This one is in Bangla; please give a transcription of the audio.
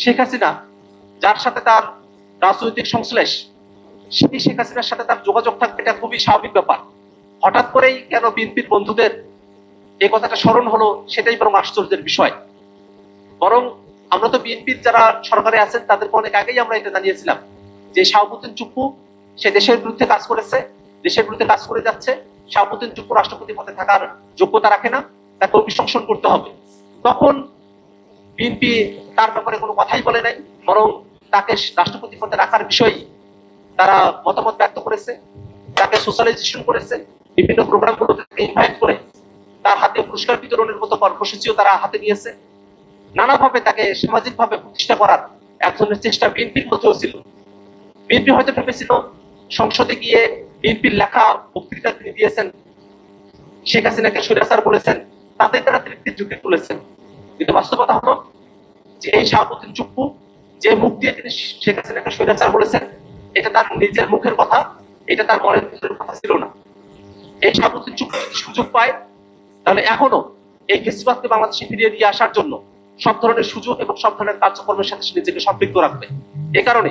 শেখ হাসিনা যার সাথে তার রাজনৈতিক সংশ্লেষ, সেই শেখ হাসিনার সাথে তার যোগাযোগ থাকবে, এটা খুবই স্বাভাবিক ব্যাপার। হঠাৎ করেই কেন বিএনপির বন্ধুদের এই কথাটা স্মরণ হলো, সেটাই বরং আশ্চর্যের বিষয়। বরং আমরা তো বিএনপির যারা সরকারে আছেন তাদেরকে অনেক আগেই আমরা এটা জানিয়েছিলাম যে শাহাবুদ্দিন চুপ্পু সে দেশের বিরুদ্ধে কাজ করেছে, দেশের বিরুদ্ধে কাজ করে যাচ্ছে। শাহাবুদ্দিন চুপ্পু রাষ্ট্রপতি পদে থাকার যোগ্যতা রাখে না, তাকে অভিশংসন করতে হবে। তখন বিএনপি তার ব্যাপারে কোনো কথাই বলে নাই, বরং তাকে রাষ্ট্রপতি পদে রাখার বিষয়ে তারা মতামত ব্যক্ত করেছে, তাকে সোশ্যালাইজেশন করেছে, বিভিন্ন প্রোগ্রামগুলোতে ইনভাইট করে তার হাতে পুরস্কার বিতরণের মতো কর্মসূচিও তারা হাতে নিয়েছে। নানাভাবে তাকে সামাজিকভাবে প্রতিষ্ঠা করার এক ধরনের চেষ্টা বিএনপির মধ্যেও ছিল। বিএনপি হয়তো ভেবেছিল সংসদে গিয়ে বিএনপির লেখা বক্তৃতা তিনি দিয়েছেন, শেখ হাসিনাকে স্বৈরাচার বলেছেন, তাদের তারা তৃপ্তির যুগে তুলেছেন। কিন্তু বাস্তবতা হলো যে এই শাহাবুদ্দিন চুপ্পু যে মুখ দিয়ে তিনি শেখ হাসিনাকে স্বৈরাচার বলেছেন, এটা তার নিজের মুখের কথা, এটা তার মনের ভিতরের কথা ছিল না। এই শাহাবুদ্দিন চুপ্পু যদি সুযোগ পায়, তাহলে এখনো এই ফেসিবাদকে বাংলাদেশে ফিরিয়ে দিয়ে আসার জন্য সব ধরনের সুযোগ এবং সব ধরনের কার্যক্রমের সাথে সে নিজেকে সম্পৃক্ত রাখবে। এ কারণে